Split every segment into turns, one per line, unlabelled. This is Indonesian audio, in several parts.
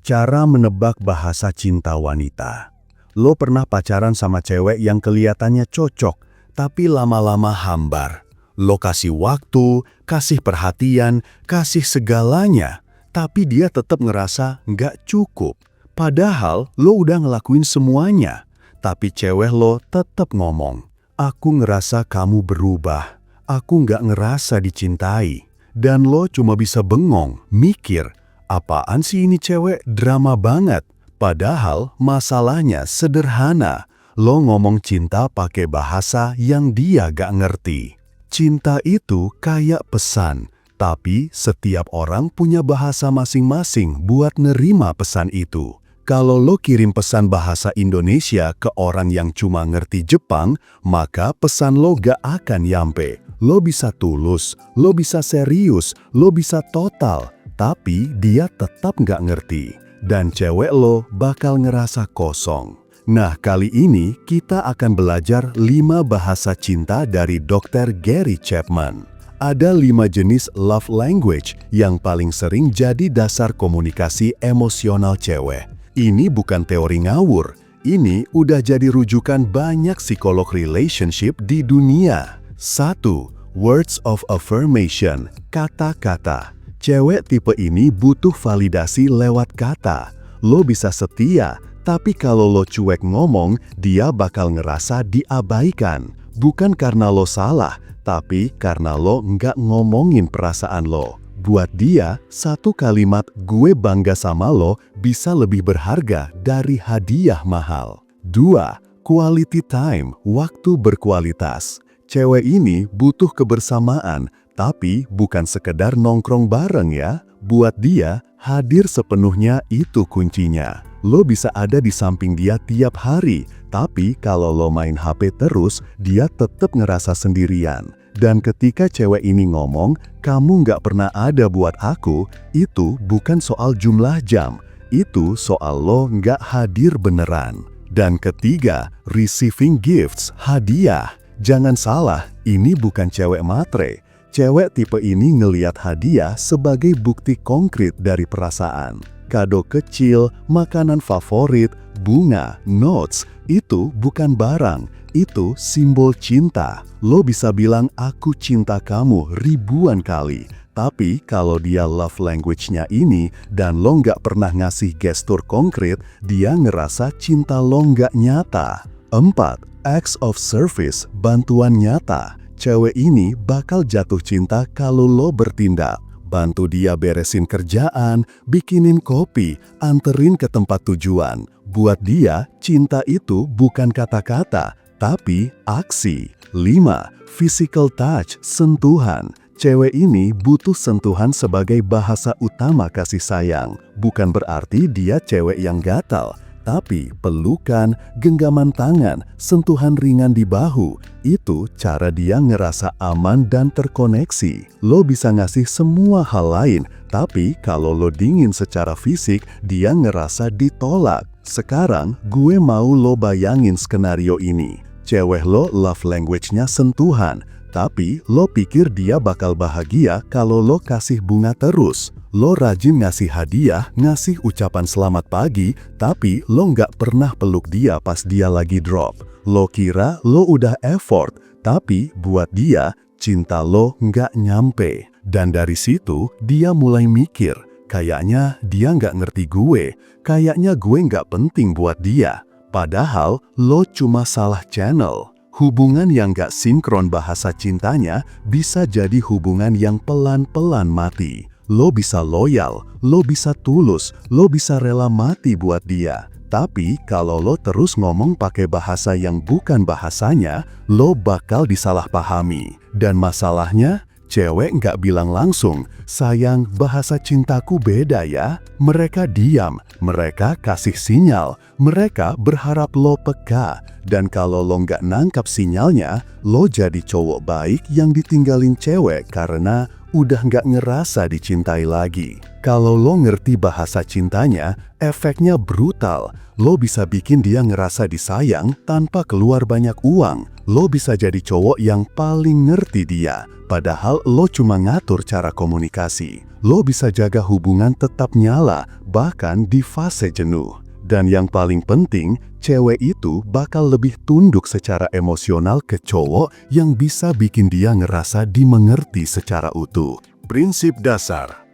Cara menebak bahasa cinta wanita. Lo pernah pacaran sama cewek yang kelihatannya cocok, tapi lama-lama hambar. Lo kasih waktu, kasih perhatian, kasih segalanya, tapi dia tetap ngerasa nggak cukup. Padahal lo udah ngelakuin semuanya, tapi cewek lo tetap ngomong, "Aku ngerasa kamu berubah, aku nggak ngerasa dicintai." Dan lo cuma bisa bengong, mikir, apaan sih ini cewek, drama banget. Padahal masalahnya sederhana, lo ngomong cinta pakai bahasa yang dia gak ngerti. Cinta itu kayak pesan, tapi setiap orang punya bahasa masing-masing buat nerima pesan itu. Kalau lo kirim pesan bahasa Indonesia ke orang yang cuma ngerti Jepang, maka pesan lo gak akan nyampe. Lo bisa tulus, lo bisa serius, lo bisa total, tapi dia tetap nggak ngerti, dan cewek lo bakal ngerasa kosong. Nah, kali ini kita akan belajar 5 bahasa cinta dari Dr. Gary Chapman. Ada 5 jenis love language yang paling sering jadi dasar komunikasi emosional cewek. Ini bukan teori ngawur, ini udah jadi rujukan banyak psikolog relationship di dunia. 1. Words of affirmation, kata-kata. Cewek tipe ini butuh validasi lewat kata. Lo bisa setia, tapi kalau lo cuek ngomong, dia bakal ngerasa diabaikan. Bukan karena lo salah, tapi karena lo nggak ngomongin perasaan lo. Buat dia, satu kalimat "gue bangga sama lo" bisa lebih berharga dari hadiah mahal. 2. Quality time, waktu berkualitas. Cewek ini butuh kebersamaan, tapi bukan sekedar nongkrong bareng ya. Buat dia, hadir sepenuhnya itu kuncinya. Lo bisa ada di samping dia tiap hari, tapi kalau lo main HP terus, dia tetap ngerasa sendirian. Dan ketika cewek ini ngomong, "Kamu nggak pernah ada buat aku," itu bukan soal jumlah jam, itu soal lo nggak hadir beneran. Dan ketiga, receiving gifts, hadiah. Jangan salah, ini bukan cewek matre. Cewek tipe ini ngeliat hadiah sebagai bukti konkret dari perasaan. Kado kecil, makanan favorit, bunga, notes, itu bukan barang, itu simbol cinta. Lo bisa bilang "aku cinta kamu" ribuan kali, tapi kalau dia love language-nya ini dan lo nggak pernah ngasih gestur konkret, dia ngerasa cinta lo nggak nyata. 4. Acts of service, bantuan nyata. Cewek ini bakal jatuh cinta kalau lo bertindak. Bantu dia beresin kerjaan, bikinin kopi, anterin ke tempat tujuan. Buat dia, cinta itu bukan kata-kata, tapi aksi. 5. Physical touch, sentuhan. Cewek ini butuh sentuhan sebagai bahasa utama kasih sayang. Bukan berarti dia cewek yang gatal, tapi pelukan, genggaman tangan, sentuhan ringan di bahu, itu cara dia ngerasa aman dan terkoneksi. Lo bisa ngasih semua hal lain, tapi kalau lo dingin secara fisik, dia ngerasa ditolak. Sekarang, gue mau lo bayangin skenario ini. Cewek lo love language-nya sentuhan, tapi lo pikir dia bakal bahagia kalau lo kasih bunga terus. Lo rajin ngasih hadiah, ngasih ucapan selamat pagi, tapi lo nggak pernah peluk dia pas dia lagi drop. Lo kira lo udah effort, tapi buat dia, cinta lo nggak nyampe. Dan dari situ, dia mulai mikir, kayaknya dia nggak ngerti gue, kayaknya gue nggak penting buat dia. Padahal, lo cuma salah channel. Hubungan yang nggak sinkron bahasa cintanya bisa jadi hubungan yang pelan-pelan mati. Lo bisa loyal, lo bisa tulus, lo bisa rela mati buat dia. Tapi kalau lo terus ngomong pakai bahasa yang bukan bahasanya, lo bakal disalahpahami. Dan masalahnya, cewek nggak bilang langsung, "Sayang, bahasa cintaku beda ya." Mereka diam, mereka kasih sinyal, mereka berharap lo peka. Dan kalau lo nggak nangkap sinyalnya, lo jadi cowok baik yang ditinggalin cewek karena udah nggak ngerasa dicintai lagi. Kalau lo ngerti bahasa cintanya, efeknya brutal. Lo bisa bikin dia ngerasa disayang tanpa keluar banyak uang. Lo bisa jadi cowok yang paling ngerti dia, padahal lo cuma ngatur cara komunikasi. Lo bisa jaga hubungan tetap nyala, bahkan di fase jenuh. Dan yang paling penting, cewek itu bakal lebih tunduk secara emosional ke cowok yang bisa bikin dia ngerasa dimengerti secara utuh. Prinsip dasar: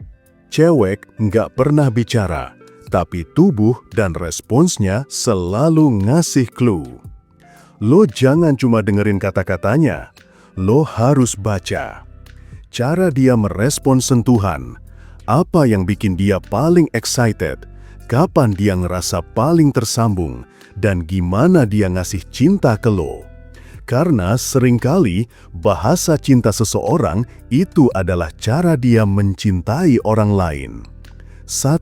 cewek nggak pernah bicara, tapi tubuh dan responsnya selalu ngasih clue. Lo jangan cuma dengerin kata-katanya, lo harus baca. Cara dia merespon sentuhan, apa yang bikin dia paling excited, kapan dia ngerasa paling tersambung, dan gimana dia ngasih cinta ke lo. Karena seringkali bahasa cinta seseorang itu adalah cara dia mencintai orang lain. 1.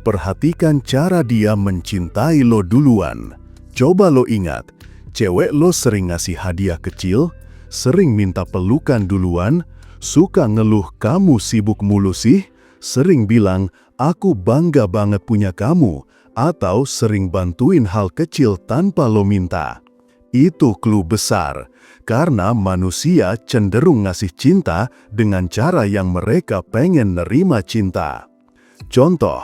Perhatikan cara dia mencintai lo duluan. Coba lo ingat, cewek lo sering ngasih hadiah kecil, sering minta pelukan duluan, suka ngeluh kamu sibuk mulu sih, sering bilang, aku bangga banget punya kamu, atau sering bantuin hal kecil tanpa lo minta. Itu clue besar, karena manusia cenderung ngasih cinta dengan cara yang mereka pengen nerima cinta. Contoh,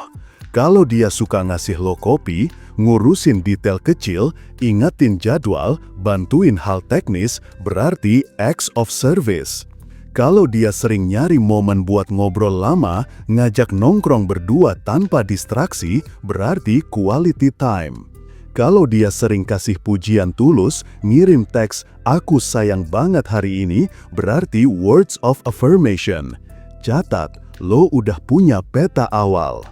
kalau dia suka ngasih lo kopi, ngurusin detail kecil, ingatin jadwal, bantuin hal teknis, berarti acts of service. Kalau dia sering nyari momen buat ngobrol lama, ngajak nongkrong berdua tanpa distraksi, berarti quality time. Kalau dia sering kasih pujian tulus, ngirim teks, aku sayang banget hari ini, berarti words of affirmation. Catat, lo udah punya peta awal.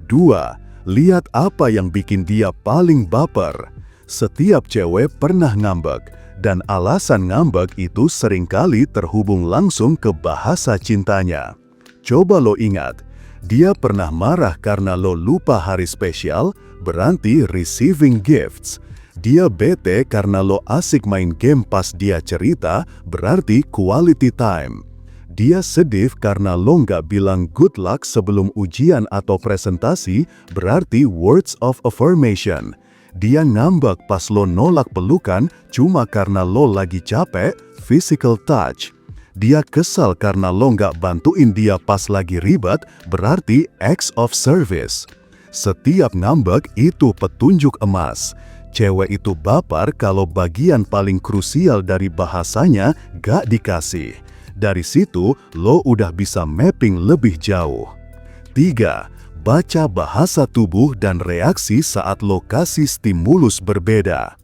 2. Lihat apa yang bikin dia paling baper. Setiap cewek pernah ngambek. Dan alasan ngambek itu seringkali terhubung langsung ke bahasa cintanya. Coba lo ingat, dia pernah marah karena lo lupa hari spesial, berarti receiving gifts. Dia bete karena lo asik main game pas dia cerita, berarti quality time. Dia sedih karena lo nggak bilang good luck sebelum ujian atau presentasi, berarti words of affirmation. Dia ngambek pas lo nolak pelukan cuma karena lo lagi capek, physical touch. Dia kesal karena lo nggak bantuin dia pas lagi ribet, berarti acts of service. Setiap ngambek itu petunjuk emas. Cewek itu baper kalau bagian paling krusial dari bahasanya gak dikasih. Dari situ, lo udah bisa mapping lebih jauh. 3. Baca bahasa tubuh dan reaksi saat lokasi stimulus berbeda.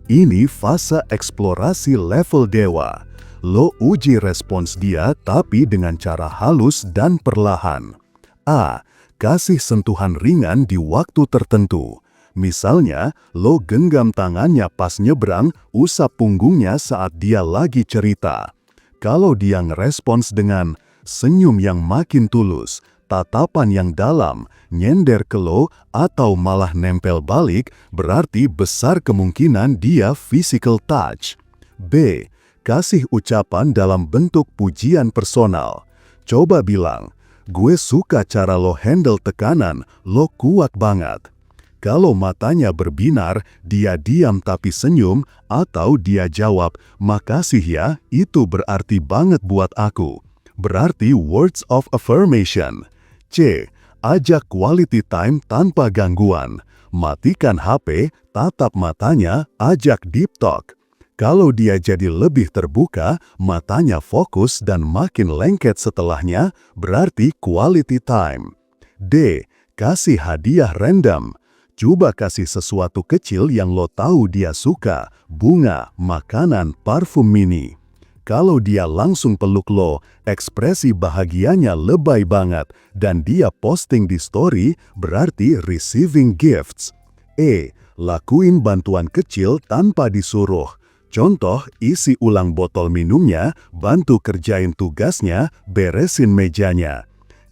Ini fase eksplorasi level dewa. Lo uji respons dia tapi dengan cara halus dan perlahan. A. Kasih sentuhan ringan di waktu tertentu. Misalnya, lo genggam tangannya pas nyebrang, usap punggungnya saat dia lagi cerita. Kalau dia ngerespons dengan senyum yang makin tulus, tatapan yang dalam, nyender ke lo, atau malah nempel balik, berarti besar kemungkinan dia physical touch. B. Kasih ucapan dalam bentuk pujian personal. Coba bilang, gue suka cara lo handle tekanan, lo kuat banget. Kalau matanya berbinar, dia diam tapi senyum, atau dia jawab, makasih ya, itu berarti banget buat aku. Berarti words of affirmation. C. Ajak quality time tanpa gangguan. Matikan HP, tatap matanya, ajak deep talk. Kalau dia jadi lebih terbuka, matanya fokus dan makin lengket setelahnya, berarti quality time. D. Kasih hadiah random. Coba kasih sesuatu kecil yang lo tahu dia suka, bunga, makanan, parfum mini. Kalau dia langsung peluk lo, ekspresi bahagianya lebay banget, dan dia posting di story, berarti receiving gifts. E. Lakuin bantuan kecil tanpa disuruh. Contoh, isi ulang botol minumnya, bantu kerjain tugasnya, beresin mejanya.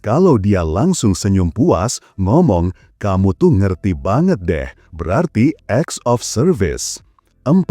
Kalau dia langsung senyum puas, ngomong, kamu tuh ngerti banget deh, berarti acts of service. 4.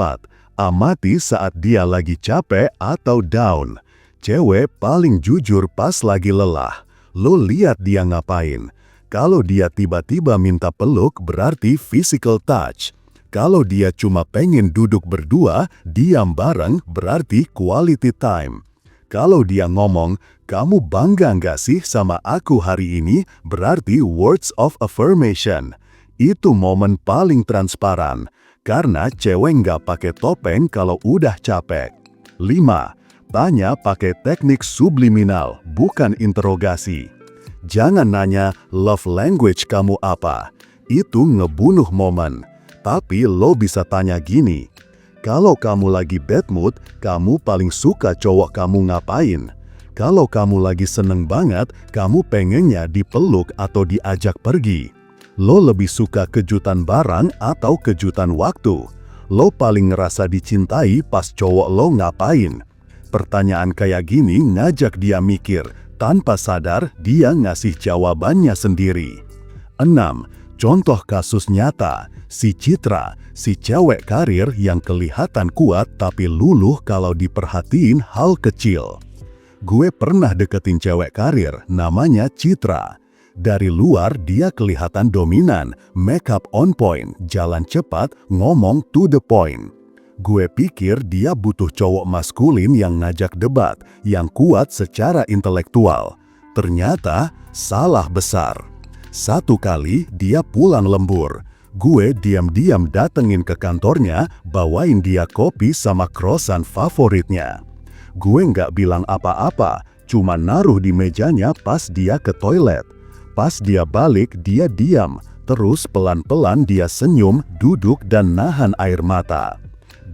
Amati saat dia lagi capek atau down. Cewek paling jujur pas lagi lelah. Lo lihat dia ngapain. Kalau dia tiba-tiba minta peluk berarti physical touch. Kalau dia cuma pengen duduk berdua, diam bareng berarti quality time. Kalau dia ngomong, kamu bangga nggak sih sama aku hari ini, berarti words of affirmation. Itu momen paling transparan, karena cewek nggak pakai topeng kalau udah capek. 5. Tanya pakai teknik subliminal, bukan interogasi. Jangan nanya, love language kamu apa? Itu ngebunuh momen. Tapi lo bisa tanya gini, kalau kamu lagi bad mood, kamu paling suka cowok kamu ngapain? Kalau kamu lagi seneng banget, kamu pengennya dipeluk atau diajak pergi. Lo lebih suka kejutan barang atau kejutan waktu? Lo paling ngerasa dicintai pas cowok lo ngapain? Pertanyaan kayak gini ngajak dia mikir, tanpa sadar dia ngasih jawabannya sendiri. 6. Contoh kasus nyata, si Citra, si cewek karir yang kelihatan kuat tapi luluh kalau diperhatiin hal kecil. Gue pernah deketin cewek karir, namanya Citra. Dari luar dia kelihatan dominan, make up on point, jalan cepat, ngomong to the point. Gue pikir dia butuh cowok maskulin yang ngajak debat, yang kuat secara intelektual. Ternyata salah besar. Satu kali dia pulang lembur. Gue diam-diam datengin ke kantornya, bawain dia kopi sama croissant favoritnya. Gue nggak bilang apa-apa, cuma naruh di mejanya pas dia ke toilet. Pas dia balik, dia diam. Terus pelan-pelan dia senyum, duduk dan nahan air mata.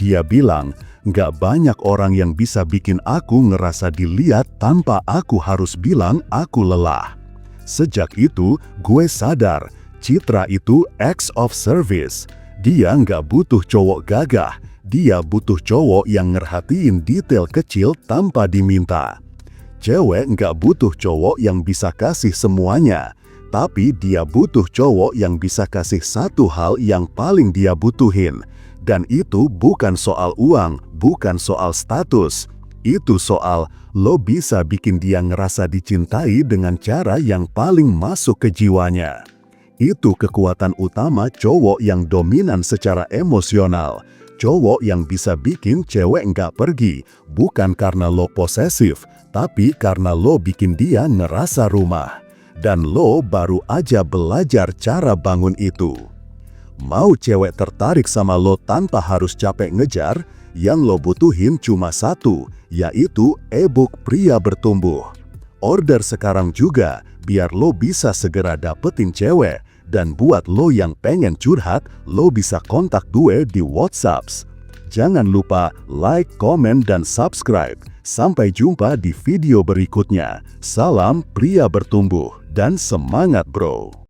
Dia bilang, nggak banyak orang yang bisa bikin aku ngerasa dilihat tanpa aku harus bilang aku lelah. Sejak itu, gue sadar, Citra itu acts of service. Dia nggak butuh cowok gagah, dia butuh cowok yang ngerhatiin detail kecil tanpa diminta. Cewek nggak butuh cowok yang bisa kasih semuanya, tapi dia butuh cowok yang bisa kasih satu hal yang paling dia butuhin. Dan itu bukan soal uang, bukan soal status. Itu soal lo bisa bikin dia ngerasa dicintai dengan cara yang paling masuk ke jiwanya. Itu kekuatan utama cowok yang dominan secara emosional. Cowok yang bisa bikin cewek nggak pergi, bukan karena lo posesif, tapi karena lo bikin dia ngerasa rumah. Dan lo baru aja belajar cara bangun itu. Mau cewek tertarik sama lo tanpa harus capek ngejar, yang lo butuhin cuma satu, yaitu e-book Pria Bertumbuh. Order sekarang juga, biar lo bisa segera dapetin cewek. Dan buat lo yang pengen curhat, lo bisa kontak gue di WhatsApp. Jangan lupa like, komen, dan subscribe. Sampai jumpa di video berikutnya. Salam Pria Bertumbuh, dan semangat bro!